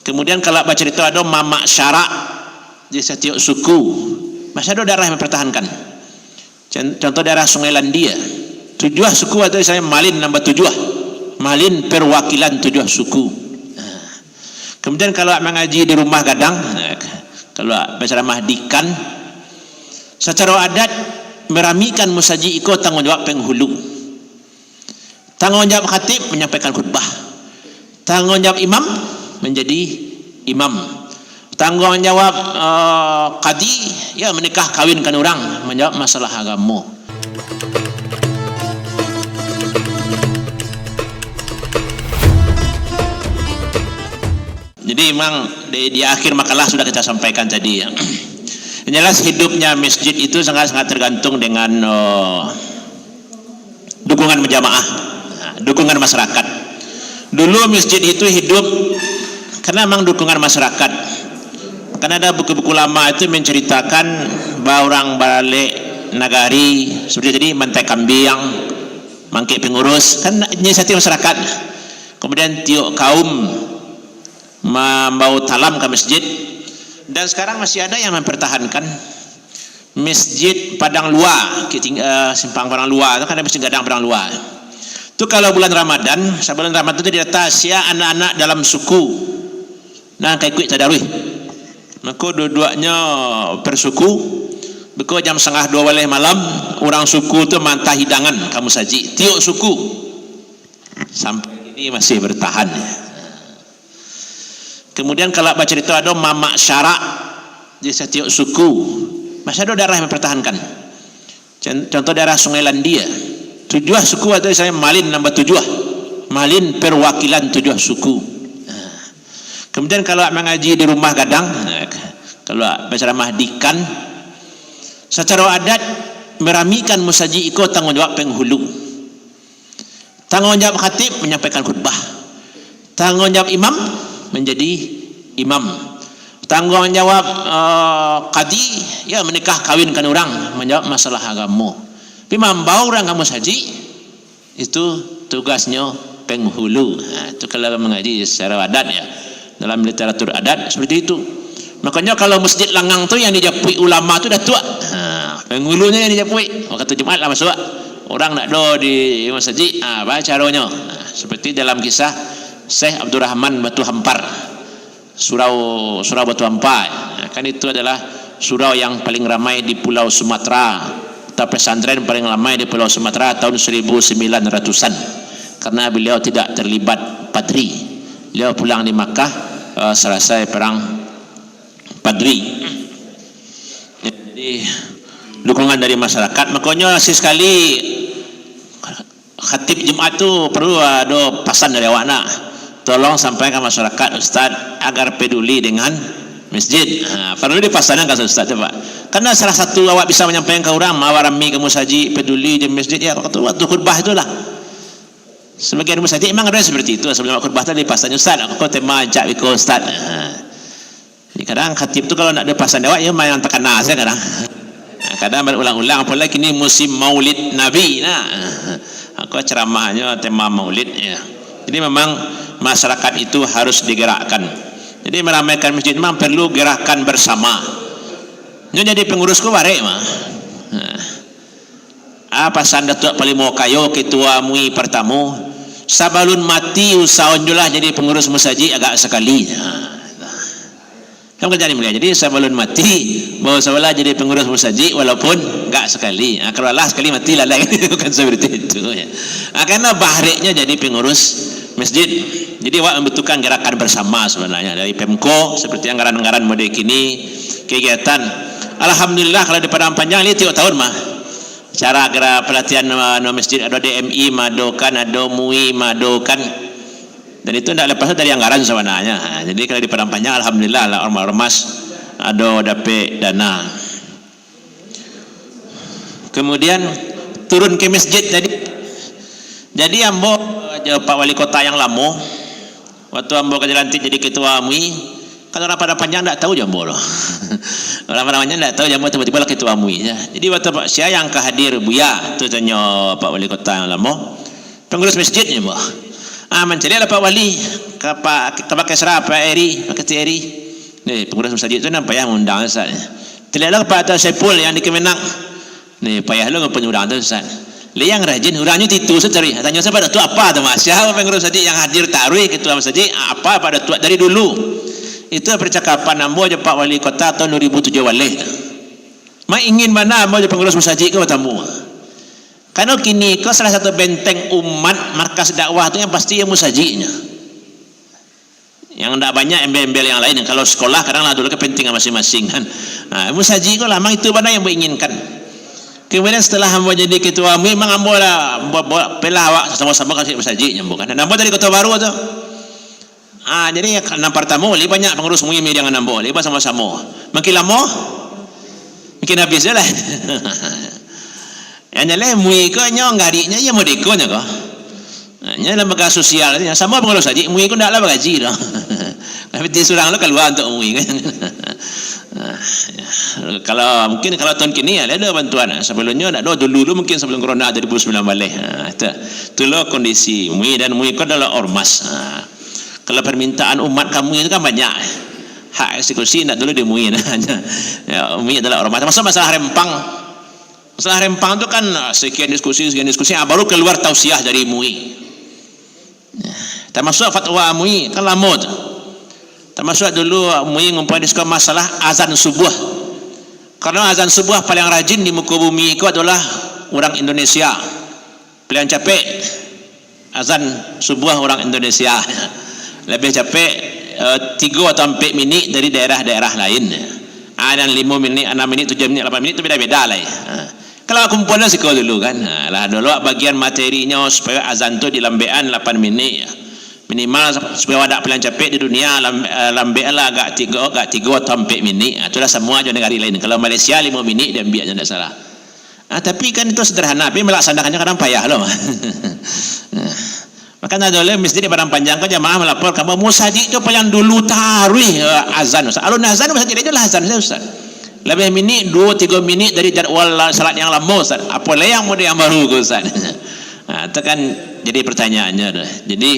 Kemudian kalau baca itu ada mamak syarak di setiap suku, masih ada daerah yang mempertahankan. Contoh daerah Sungai Landia, tujuh suku atau saya Malin nambah tujuh, Malin perwakilan tujuh suku. Kemudian kalau mengaji di rumah gadang, kalau berceramah dikan, secara adat meramikan musaji ikut tanggung jawab penghulu, tanggung jawab khatib menyampaikan khutbah, tanggung jawab imam menjadi imam, tanggung jawab qadi ya menikah kawinkan orang, menjawab masalah agama. Jadi memang di akhir makalah sudah kita sampaikan tadi ya. Yang jelas hidupnya masjid itu sangat-sangat tergantung dengan dukungan berjamaah, dukungan masyarakat. Dulu masjid itu hidup karena memang dukungan masyarakat. Karena ada buku-buku lama itu menceritakan bahwa orang balik nagari seperti tadi mantai kambing, mangkik pengurus, kan inisiatif masyarakat. Kemudian tiuk kaum membawa talam ke masjid, dan sekarang masih ada yang mempertahankan masjid Padang Luar, simpang Padang Luar itu kan ada masjid Gadang Padang Luar. Itu kalau bulan Ramadan, sebelum Ramadan itu diatas ya anak-anak dalam suku, nah kayak ikut tadarus, maka dua-duanya bersuku, beku jam 1:30 malam orang suku itu mantah hidangan kamu saji, tiuk suku sampai ini masih bertahan. Kemudian kalau baca itu ada mamak syarak di setiap suku, masih ada daerah yang mempertahankan. Contoh daerah Sungai Landia, tujuh suku atau saya Malin nambah tujuh, Malin perwakilan tujuh suku. Kemudian kalau mengaji di rumah gadang, kalau berceramah dikan, secara adat meramikan musaji ikut tanggung jawab penghulu, tanggung jawab khatib menyampaikan khutbah, tanggung jawab imam menjadi imam, tanggung jawab qadi ya menikah kawinkan orang, menjawab masalah agama. Tapi membawa orang kamu saji itu tugasnya penghulu. Itu kalau mengaji secara adat ya, dalam literatur adat seperti itu. Makanya kalau masjid Langang tu yang dijapui ulama tu dah tua, penghulunya yang dijapui waktu Jumat lah masuk orang nak do di masjid, apa caranya? Seperti dalam kisah Syekh Abdurrahman Batu Hampar, surau Batu Hampar, kan itu adalah surau yang paling ramai di Pulau Sumatera, atau pesantren paling ramai di Pulau Sumatera tahun 1900-an, karena beliau tidak terlibat padri. Beliau pulang di Makkah selesai perang padri. Jadi dukungan dari masyarakat, makanya sekali khatib Jumat tu perlu ada pesan dari awak nak, tolong sampaikan ke masyarakat Ustaz agar peduli dengan masjid. Perlu dipasangkan ke Ustaz Pak, karena salah satu awak bisa menyampaikan ke orang mawarami kamu saji peduli di masjid ya waktu khutbah itulah. Sebagian masjid memang ada seperti itu, sebelum khutbah tadi dipasang Ustaz aku tema ajak ke Ustaz. Jadi kadang khatib tu kalau nak ada pasan awak ya main terkena saya kadang. Kadang berulang-ulang, apalagi ini musim Maulid Nabi, aku ceramahnya tema Maulid ya. Jadi memang masyarakat itu harus digerakkan. Jadi meramaikan masjid memang perlu gerakan bersama. Ini jadi pengurusku barek mah. Apa Datuk Palimo Kayo ketua MUI pertama, sabalun mati usahawan julah jadi pengurus musaji agak sekali. Kamu kerja mulia. Jadi sabalun mati bawa sabalah jadi pengurus musaji walaupun enggak sekali. Kalau lah sekali mati lah bukan seperti itu ya. Karena bahreknya jadi pengurus masjid. Jadi awak membutuhkan gerakan bersama sebenarnya dari Pemko seperti anggaran-anggaran mode kini kegiatan. Alhamdulillah kalau di Padang Panjang ini tiap tahun mah cara gerak pelatihan masjid ada DMI madokan, ada MUI madokan, dan itu tidak lepas dari anggaran sebenarnya. Jadi kalau di Padang Panjang alhamdulillah lah ormas ada dapat dana. Kemudian turun ke masjid jadi ambo Pak Wali Kota yang lama waktu ambo ke dilantik jadi ketua MUI, kalau orang Padang Panjang tidak tahu jambo loh. Orang Padang Panjang tidak tahu jambo tiba-tiba lah ketua MUI ya. Jadi waktu Pak Syah yang kehadir Buya tu tanya Pak Wali Kota yang lama pengurus masjidnya bah. Mencari lah Pak Wali pakai serap pakai eri ni pengurus masjid tu nampak yang undang Ustaz. Terlihatlah kepada Saipul yang di Kemenak ni payah lu penyudang tu Ustaz. Yang rajin urangnya titu secari tanya saya pada tu apa tu Mas siapa pengurus masjid yang hadir taruh ketua masjid apa pada tu dari dulu itu percakapan ambo je Pak Wali Kota tahun 2007 walih mak ingin mana ambo je pengurus masjid ke tamu karena kini ke salah satu benteng umat markas dakwah tu yang pasti yang musajidnya yang tidak banyak embel-embel yang lain kalau sekolah kadang lah dulu kepentingan masing-masing kan musajid kok lama itu mana yang menginginkan. Kemudian setelah hamba jadi ketua memang hamba lah pelawak sama-sama kasih masjidnya bukan dan hamba dari kota baru tu jadi nampar tamu lebih banyak pengurus MUI dengan hamba lebih sama-sama makin lama makin habis je lah yang lain MUI ke nyong garinya ya modikonya kok nya lembaga sosial sama pengurus haji MUI ku ndak lah gaji dah tapi disurang lo keluar untuk MUI kan kalau mungkin kalau tahun kini ada bantuan sebelumnya ada dulu mungkin sebelum corona 2009 balik itu lo kondisi MUI dan MUI itu adalah ormas kalau permintaan umat kamu itu kan banyak hak eksekusi nak dulu di MUI MUI adalah ormas termasuk masalah rempang itu kan sekian diskusi baru keluar tausiah dari MUI termasuk fatwa MUI kan lama tu termasuk dulu MUI ngumpul diskusi masalah azan subuh karena azan subuh paling rajin di muka bumi itu adalah orang Indonesia paling capek azan subuh orang Indonesia lebih capek 3 atau 4 minit dari daerah-daerah lain dan 5 minit 6 minit 7 minit 8 minit itu beda-beda lah kalau kumpulan sih dulu kan lah dulu bagian materinya supaya azan tu di lambean 8 minit minimal supaya wadah pilihan capek di dunia lambean lah agak 3 atau 4 minit itulah semua je negara lain kalau Malaysia 5 minit dia ambil je tak salah tapi kan itu sederhana tapi melaksanakannya kadang payah loh makanya dulu masjid di Padang Panjang kan jamaah melapor kamu musajid itu paling dulu taruh azan Ustaz alun azan masjid itu lah azan Ustaz lebih minit 2-3 minit dari jadwal salat yang lama Ustaz apa lah yang model yang baru Ustaz itu kan jadi pertanyaannya dah. Jadi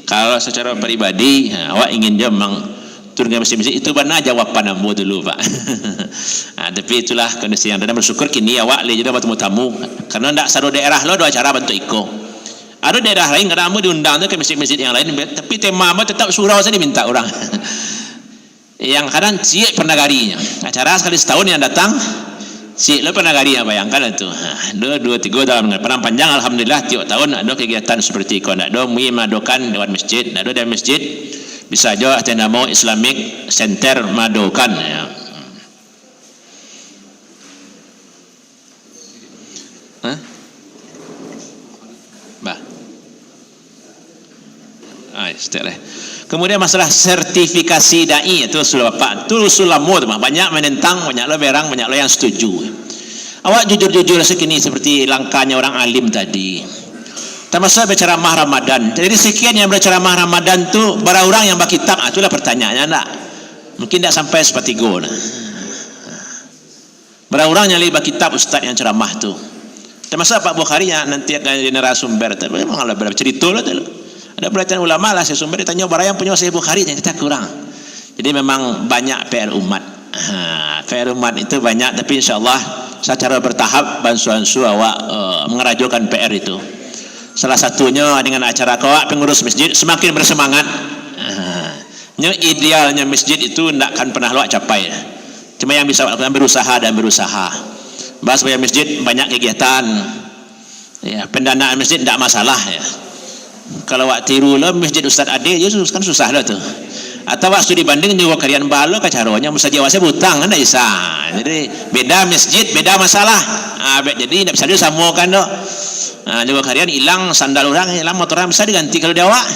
kalau secara pribadi awak ingin je memang turun ke masjid-masjid itu benar jawapan ambo dulu Pak tapi itulah kondisi yang ada bersyukur kini awak boleh jadi bertemu tamu karena tidak satu daerah lo dua cara bentuk iko ada daerah lain kadang ambo diundang tu ke masjid-masjid yang lain tapi tema ambo tetap surau saja diminta orang yang kadang cik pernagarinya acara sekali setahun yang datang cik lo pernagarinya bayangkan itu 2-3 dalam Padang Panjang alhamdulillah tiap tahun ada kegiatan seperti itu ada MUI madokan dewan masjid ada dewan masjid bisa aja nama Islamic Center madokan istilah. Kemudian masalah sertifikasi dai itu sudah Pak, itu sulamud banyak menentang, banyak lo berang, banyak lo yang setuju. Awak jujur-jujur sekini seperti langkahnya orang alim tadi. Termasuk berceramah Ramadan. Jadi sekian yang berceramah Ramadan tu bara orang yang berkitab, itulah pertanyaannya nak. Mungkin tak sampai seperti go. Bara orang yang lebih berkitab ustaz yang ceramah tu. Termasuk Pak Bukhari yang nanti akan jadi narasumber. Tapi memang ada berapa cerita lah tu. Ada perhatian ulama lah saya sumber ditanya bara yang punya Sahih Bukhari yang kita kurang. Jadi memang banyak PR umat. PR umat itu banyak tapi insyaallah secara bertahap bansuan awak mengerajukan PR itu. Salah satunya dengan acara kawak pengurus masjid semakin bersemangat. Idealnya masjid itu tidak akan pernah awak capai. Cuma yang bisa lakukan berusaha dan berusaha. Bahas supaya masjid banyak kegiatan. Ya, pendanaan masjid tidak masalah ya. Kalau awak tiru lah masjid Ustaz Ade kan susah lah tu. Atau waktu dibanding di wakarian balo kacaranya musajid awak butang kan tak bisa. Jadi beda masjid beda masalah. Jadi tidak bisa disamakan dok. Di wakarian hilang sandal orang hilang motor orang bisa diganti kalau dia awak.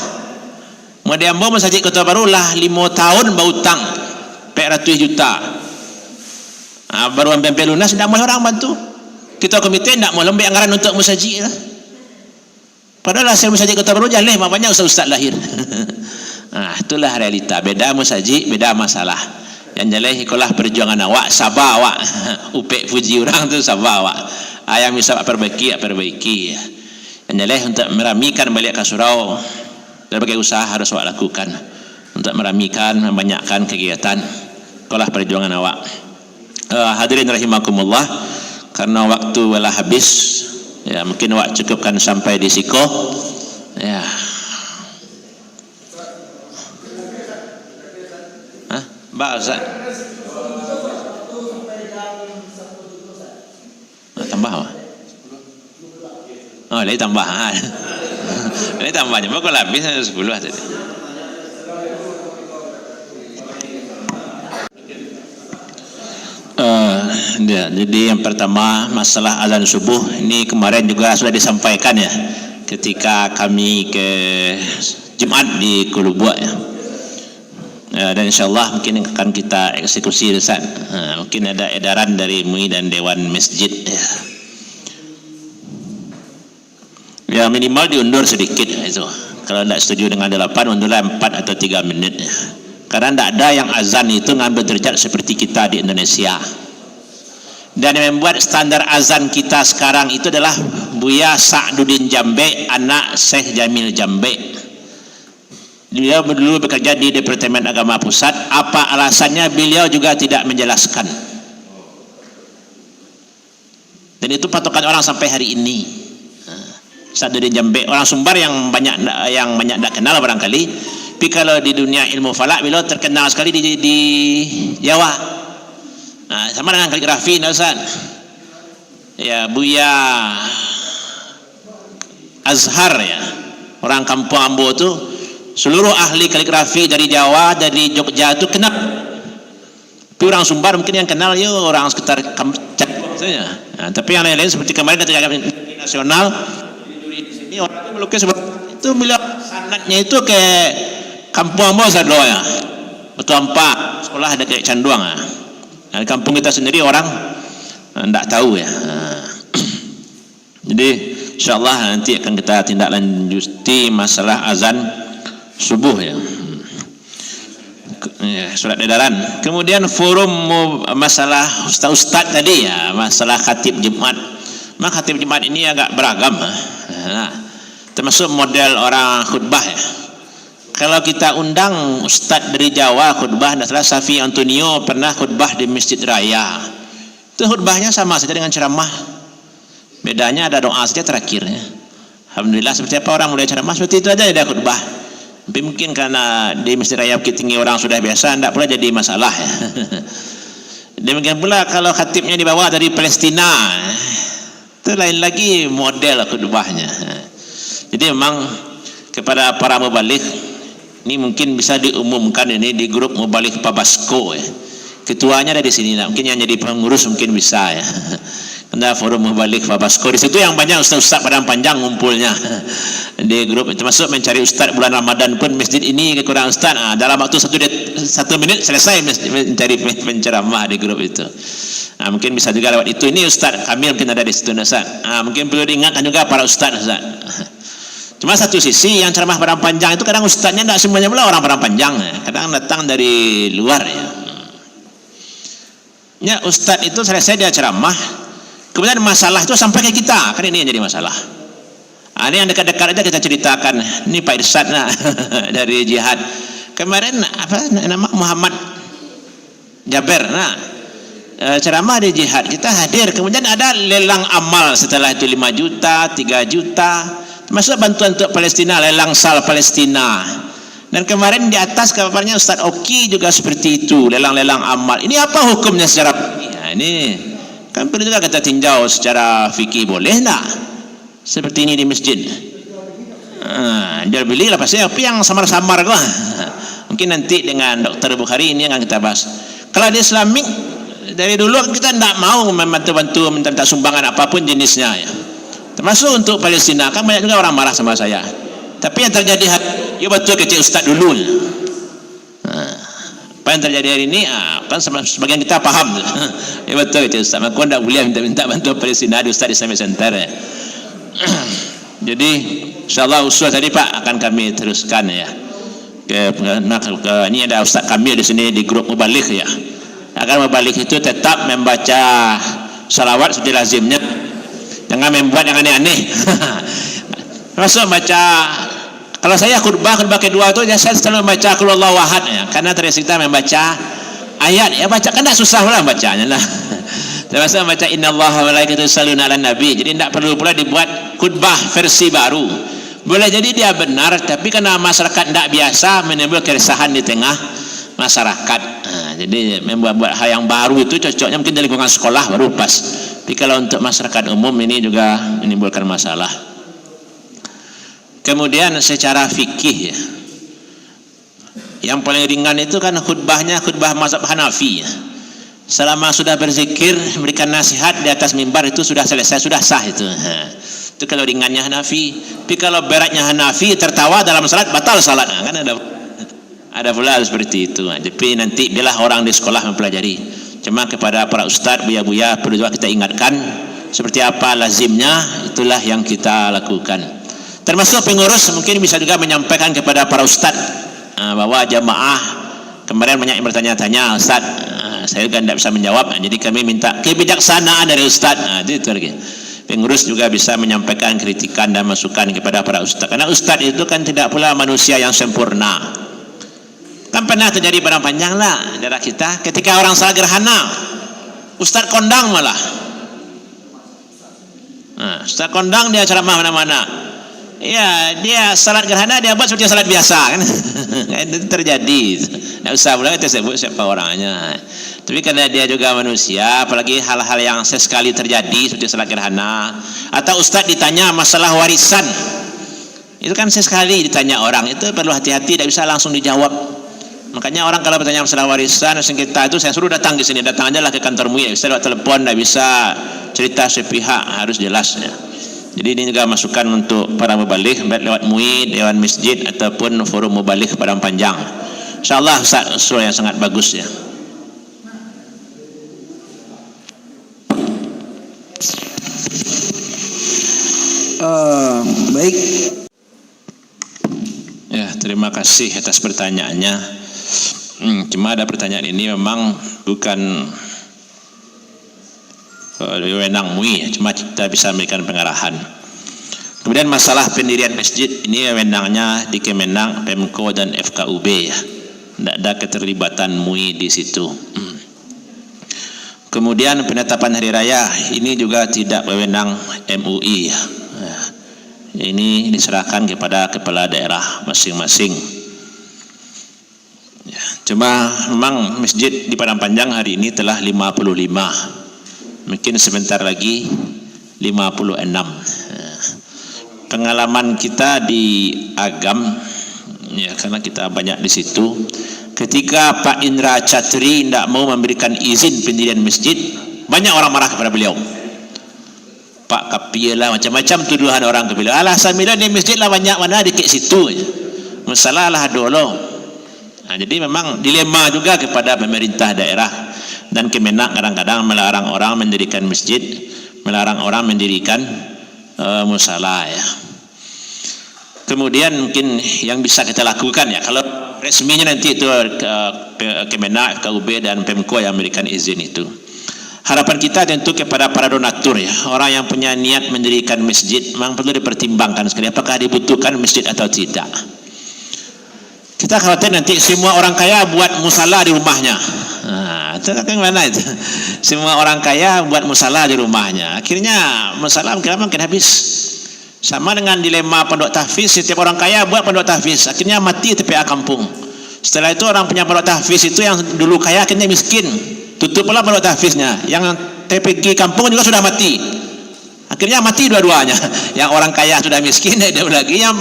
Mau diambil masjid Kota Baru lah 5 tahun berhutang 400 juta. Baru ambil lunas tidak mau orang bantu. Kita komite tidak mau lembek anggaran untuk masjid lah. Padahal hasil masjid Kota Baru jalan banyak ustaz lahir. Itulah realita. Beda masjid, beda masalah. Yang jalan ikulah perjuangan awak, sabar awak. Upek puji orang tu sabar awak. Yang bisa perbaiki. Yang jalan untuk meramikan balik ke surau. berbagai usaha harus awak lakukan untuk meramikan, membanyakkan kegiatan sekolah perjuangan awak. Hadirin rahimakumullah, karena waktu telah habis ya, mungkin awak cukupkan sampai di siko ya. Mbak Ustaz tambah apa? Oh, lagi tambahan. Lagi tambahnya, kok habis 10 tadi. Ya, jadi yang pertama masalah azan subuh ini kemarin juga sudah disampaikan ya ketika kami ke Jumat di Kulubua ya. Dan insyaallah mungkin akan kita eksekusi Ustaz. Mungkin ada edaran dari MUI dan Dewan Masjid ya. Ya minimal diundur sedikit itu. Kalau tidak setuju dengan 8, undurlah 4 atau 3 menit ya. Karena tidak ada yang azan itu ngambil derajat seperti kita di Indonesia. Dan yang membuat standar azan kita sekarang itu adalah Buya Sa'duddin Jambe, anak Syekh Jamil Jambe. Beliau dulu bekerja di Departemen Agama Pusat. Apa alasannya beliau juga tidak menjelaskan. Dan itu patokan orang sampai hari ini. Sa'duddin Jambe, orang Sumbar yang banyak tak kenal barangkali. Tapi kalau di dunia ilmu falak beliau terkenal sekali di Jawa. Sama dengan kaligrafi Ustaz. Ya, Buya Azhar ya. Orang kampung Ambo tu seluruh ahli kaligrafi dari Jawa, dari Jogja itu kenal. Tapi orang Sumbar mungkin yang kenal ya orang sekitar Kamcak saja. Tapi yang lain-lain seperti kemarin dari nasional di sini orang itu melukis itu beliau sanadnya itu ke kampung Ambo Sadlo ya. Betul 4 sekolah ada kayak Canduang ya. Di kampung kita sendiri orang tidak tahu ya. Jadi insyaallah nanti akan kita tindak lanjuti masalah azan subuh ya. Surat edaran. Kemudian forum masalah ustaz tadi ya, masalah khatib Jumat. Maka khatib Jumat ini agak beragam. Termasuk model orang khutbah ya. Kalau kita undang ustaz dari Jawa khutbah, salah Safi Antonio pernah khutbah di Masjid Raya. Itu khutbahnya sama saja dengan ceramah. Bedanya ada doa saja terakhirnya. Alhamdulillah, seperti apa orang mulai ceramah seperti itu aja dia khutbah. Tapi mungkin karena di Masjid Raya Bukit Tinggi orang sudah biasa, tidak pula jadi masalah ya. Demikian pula kalau khatibnya dibawa dari Palestina, itu lain lagi model khutbahnya. Jadi memang kepada para mubalik ini mungkin bisa diumumkan ini di grup Mubalik Pabasko ya. Ketuanya ada di sini, mungkin yang jadi pengurus mungkin bisa ya. Karena forum Mubalik Pabasko di situ yang banyak ustaz-ustaz padang panjang ngumpulnya di grup. Termasuk mencari ustaz bulan Ramadan pun masjid ini kekurangan ustaz. Dalam waktu 1 menit selesai mencari penceramah di grup itu. Mungkin bisa juga lewat itu. Ini Ustaz Kamil mungkin ada di situ Ustaz. Mungkin perlu diingatkan juga para ustaz Ustaz. Cuma satu sisi yang ceramah padang panjang itu kadang ustaznya tidak semuanya pula orang padang panjang ya. Kadang datang dari luar ya. Ya ustaz itu selesai dia ceramah, kemudian masalah itu sampai ke kita, kan ini yang jadi masalah. Ini yang dekat-dekat aja kita ceritakan. Ini Pak Irsyad dari Jihad kemarin apa nama Muhammad Jaber. Ceramah di Jihad kita hadir, kemudian ada lelang amal setelah itu 5 juta, 3 juta. Termasuk bantuan untuk Palestina, lelang sal Palestina. Dan kemarin di atas kabarnya Ustaz Oki juga seperti itu, lelang-lelang amal. Ini apa hukumnya secara fikih? Ini kan perlu juga kita tinjau secara fikih, boleh tak seperti ini di masjid? Jual beli lah pasti, tapi yang samar-samar kok. Mungkin nanti dengan Dr. Bukhari ini akan kita bahas. Kalau di Islamik dari dulu kita tidak mau membantu-bantu minta sumbangan apapun jenisnya ya. Termasuk untuk Palestina, kan banyak juga orang marah sama saya. Tapi yang terjadi ya betul kecil Ustaz dulu. Apa yang terjadi hari ini, kan sebagian kita paham. Ya betul kecil Ustaz. Maka tidak boleh minta bantuan Palestina di Ustaz Islamic Center ya. Jadi insyaallah usul tadi Pak akan kami teruskan ya. Ini ada Ustaz Kamil di sini di grup Mubalik ya. Agar Mubalik itu tetap membaca salawat seperti lazimnya. Jangan membuat yang aneh-aneh. Masuk baca Kalau saya khutbah kedua itu saya selalu membaca qul huwallahu ahad ya, karena terbiasa membaca ayat ya, baca kan tak susah lah bacanya lah. Terbiasa membaca innallaha wa malaikatahu yusholluna 'alan nabi. Jadi tidak perlu pula dibuat khutbah versi baru. Boleh jadi dia benar, tapi karena masyarakat tidak biasa menimbulkan keresahan di tengah masyarakat. Jadi membuat hal yang baru itu cocoknya mungkin dari lingkungan sekolah baru pas. Tapi kalau untuk masyarakat umum ini juga menimbulkan masalah. Kemudian secara fikih ya, yang paling ringan itu kan khutbahnya khutbah mazhab Hanafi ya. Selama sudah berzikir memberikan nasihat di atas mimbar itu sudah selesai, sudah sah itu. Itu kalau ringannya Hanafi. Tapi kalau beratnya Hanafi tertawa dalam salat batal salat. Kan ada pula seperti itu. Jadi nanti biarlah orang di sekolah mempelajari. Cuma kepada para ustadz buya-buya perlu juga kita ingatkan seperti apa lazimnya, itulah yang kita lakukan. Termasuk pengurus mungkin bisa juga menyampaikan kepada para ustadz bahwa jamaah kemarin banyak yang bertanya-tanya, Ustaz, saya kan tidak bisa menjawab, jadi kami minta kebijaksanaan dari Ustaz. Itu lagi. Pengurus juga bisa menyampaikan kritikan dan masukan kepada para ustadz, karena ustadz itu kan tidak pula manusia yang sempurna. Kan pernah terjadi barang panjang lah daerah kita, ketika orang salat gerhana ustadz kondang malah. Ustadz kondang dia ceramah mana-mana. Ya, dia salat gerhana dia buat seperti salat biasa kan. Itu terjadi. Tidak usah pula kita sebut siapa orangnya. Tapi karena dia juga manusia, apalagi hal-hal yang sesekali terjadi seperti salat gerhana, atau ustadz ditanya masalah warisan, itu kan sesekali ditanya orang, itu perlu hati-hati, tidak bisa langsung dijawab. Makanya orang kalau bertanya masalah warisan sengketa itu, saya suruh datang ke sini, datang aja lah ke kantor MUI, bisa lewat telepon, tidak bisa cerita sepihak, harus jelas ya. Jadi ini juga masukan untuk para mubalik baik lewat MUI, Dewan Masjid ataupun forum mubalik Padang Panjang. InsyaAllah usul yang sangat bagus ya. Baik. Ya, terima kasih atas pertanyaannya. Cuma ada pertanyaan ini memang bukan wewenang MUI, cuma kita bisa memberikan pengarahan. Kemudian masalah pendirian masjid ini wewenangnya di Kemenang, Pemko dan FKUB ya. Tidak ada keterlibatan MUI di situ. Kemudian penetapan hari raya ini juga tidak wewenang MUI ya. Ini diserahkan kepada kepala daerah masing-masing. Ya, cuma memang masjid di Padang Panjang hari ini telah 55. Mungkin sebentar lagi 56. Pengalaman kita di Agam ya, karena kita banyak di situ, ketika Pak Indra Chatri tidak mau memberikan izin pendirian masjid, banyak orang marah kepada beliau. Pak Kapilah macam-macam tuduhan orang ke beliau. Alasan bila di masjid lah banyak mana dikit situ. Masalah lah dulu. Jadi memang dilema juga kepada pemerintah daerah dan Kemenak kadang-kadang melarang orang mendirikan masjid, melarang orang mendirikan musala ya. Kemudian mungkin yang bisa kita lakukan ya, kalau resminya nanti itu Kemenak, KUB dan Pemko yang memberikan izin itu. Harapan kita tentu kepada para donatur ya, orang yang punya niat mendirikan masjid memang perlu dipertimbangkan sekali apakah dibutuhkan masjid atau tidak. Kita khawatir nanti semua orang kaya buat musala di rumahnya. Itu kan mana itu? Semua orang kaya buat musala di rumahnya. Akhirnya musala makin habis. Sama dengan dilema pondok tahfiz, setiap orang kaya buat pondok tahfiz, akhirnya mati TPA kampung. Setelah itu orang punya pondok tahfiz itu yang dulu kaya akhirnya miskin. Tutup pula pondok tahfiznya. Yang TPG kampung juga sudah mati. Akhirnya mati dua-duanya. Yang orang kaya sudah miskin, dia lagi yang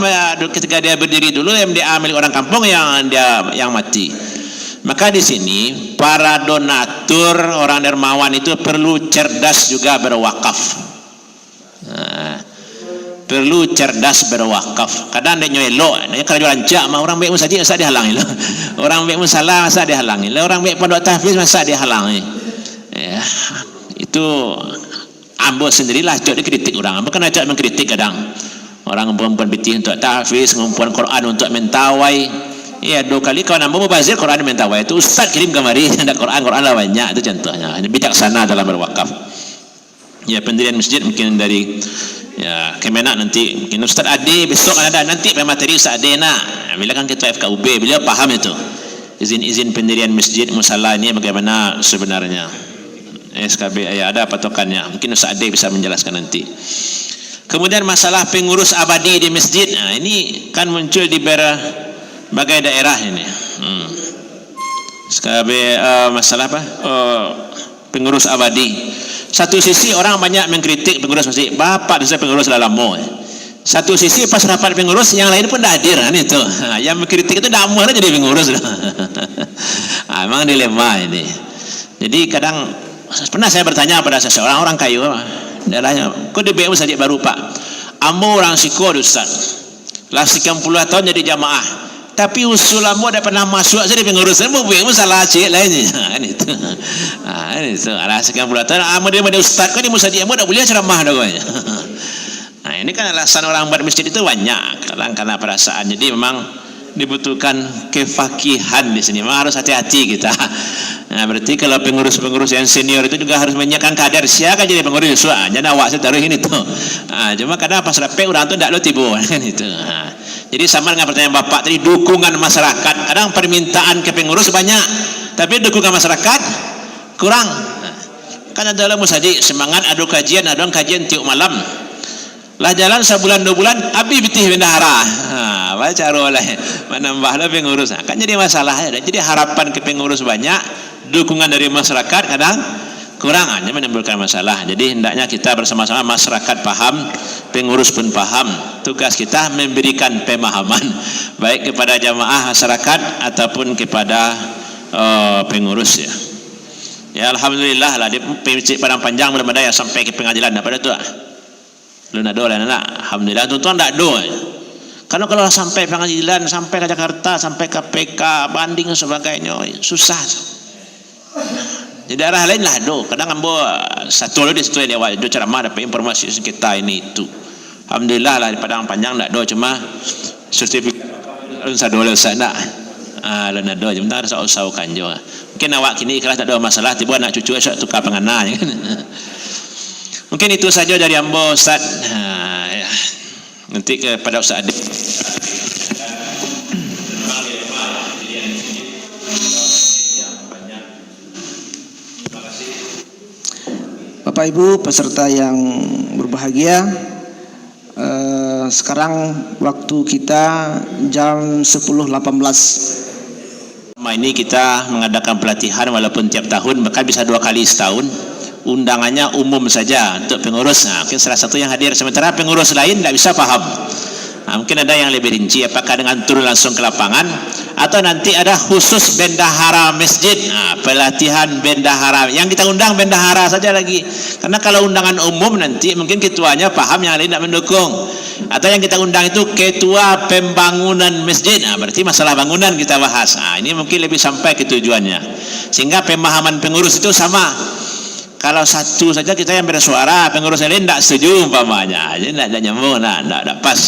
ketika dia berdiri dulu yang diambil orang kampung yang mati. Maka di sini para donatur, orang dermawan itu perlu cerdas juga berwakaf. Perlu cerdas berwakaf. Kadang dia nyelok, dia kalau jualan jak mah orang baik musajid masa dihalangi lah. Orang baik musala masa dihalangi. Orang baik pondok tahfiz masa dihalangi. Ya, itu ambo sendirilah cok dikritik orang. Bukan acak mengkritik kadang. Orang perempuan betih untuk tahfiz, ngumpulan Quran untuk mentawai. Ya, 2 kali kawan ambo mubazir Quran mentawai itu ustaz kirim kemari ada Quran lah banyak, itu contohnya. Bijaksana dalam berwakaf. Ya, pendirian masjid mungkin dari Ya, Kemenak nanti mungkin Ustaz Ade besok ada nanti materi Ustaz Ade nak. Bila kan ketua FKUB, beliau paham itu. Izin-izin pendirian masjid musalla ini bagaimana sebenarnya. SKB ya ada patokannya. Mungkin Ustaz Ade bisa menjelaskan nanti. Kemudian masalah pengurus abadi di masjid. Nah, ini kan muncul di berbagai daerah ini. SKB masalah apa? Pengurus abadi. Satu sisi orang banyak mengkritik pengurus masjid, bapak saya pengurus dah lama. Satu sisi pas rapat pengurus yang lain pun dah hadir kan itu. Yang mengkritik itu dah amuh jadi pengurus. Memang dilema ini. Jadi kadang pernah saya bertanya pada seseorang orang kayu daerahnya, kok DBM saja baru Pak? Ambo orang Siko Ustaz. Lah sekian puluh tahun jadi jamaah. Tapi usul ambo dah pernah masuk jadi pengurus. Ambo buat salah cik lainnya. Kan itu. Ini tu. Alah sekian puluh tahun ambo dia ada ustaz kan di musajid ambo dah boleh ceramah dah kan. Nah, ini kan alasan orang buat masjid itu banyak. Kadang karena perasaan. Jadi memang dibutuhkan kefakihan di sini. Memang harus hati-hati kita. Nah, berarti kalau pengurus-pengurus yang senior itu juga harus menyiapkan kadar siapa jadi pengurus. Jangan awak saya taruh ini tu. Cuma kadang pas rapi orang tu tak lo tibu kan itu. Jadi sama dengan pertanyaan bapak tadi, dukungan masyarakat. Kadang permintaan ke pengurus banyak, tapi dukungan masyarakat kurang. Kan ada lah musajid semangat ada kajian tiap malam. Lah jalan sebulan 2 bulan, abi bitih bendahara. Baca oleh menambahlah pengurus. Kan jadi masalah ya. Jadi harapan ke pengurus banyak, dukungan dari masyarakat kadang kurang, hanya menimbulkan masalah. Jadi hendaknya kita bersama-sama, masyarakat paham, pengurus pun paham. Tugas kita memberikan pemahaman baik kepada jamaah masyarakat ataupun kepada pengurus ya. Ya alhamdulillah lah di Masjid Padang Panjang belum ada yang sampai ke pengadilan pada tu. Belum ada lah nak. Alhamdulillah tuan-tuan tak ada. Karena kalau sampai pengadilan, sampai ke Jakarta, sampai KPK, banding dan sebagainya, susah. Di daerah lain lah do. Kadang ambo satu di situ dia do ceramah dapat informasi kita ini itu. Alhamdulillah lah di Padang Panjang tak do, cuma sertifikat sadole sana. Lana do sebentar harus usahakan juga. Mungkin awak kini ikhlas tak ada masalah, tiba nak cucu esok tukar pengana kan. Mungkin itu saja dari ambo Ustaz. Ya. Nanti kepada Ustaz Adik. Bapak Ibu peserta yang berbahagia, sekarang waktu kita jam 10.18. Ini kita mengadakan pelatihan walaupun tiap tahun, bahkan bisa 2 kali setahun. Undangannya umum saja untuk pengurus. Mungkin salah satu yang hadir, sementara pengurus lain tidak bisa paham. Mungkin ada yang lebih rinci, apakah dengan turun langsung ke lapangan atau nanti ada khusus bendahara masjid. Pelatihan bendahara yang kita undang bendahara saja lagi, karena kalau undangan umum nanti mungkin ketuanya paham, yang lain tidak mendukung. Atau yang kita undang itu ketua pembangunan masjid. Berarti masalah bangunan kita bahas. Ini mungkin lebih sampai ke tujuannya, sehingga pemahaman pengurus itu sama. Kalau satu saja kita yang bersuara, pengurus lain tidak setuju umpamanya, jadi tidak nyambung, tidak pas.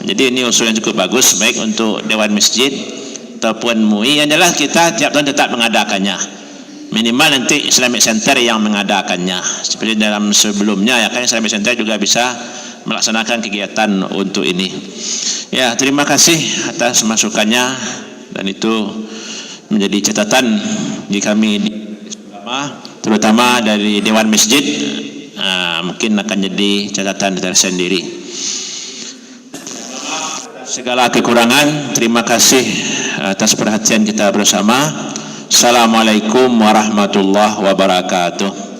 Jadi ini usul yang cukup bagus, baik untuk Dewan Masjid ataupun MUI. Yang jelas kita tiap tahun tetap mengadakannya. Minimal nanti Islamic Center yang mengadakannya. Seperti dalam sebelumnya ya kan, Islamic Center juga bisa melaksanakan kegiatan untuk ini. Ya, terima kasih atas masukannya, dan itu menjadi catatan di kami terutama dari Dewan Masjid. Mungkin akan jadi catatan tersendiri. Segala kekurangan, terima kasih atas perhatian kita bersama. Assalamualaikum warahmatullahi wabarakatuh.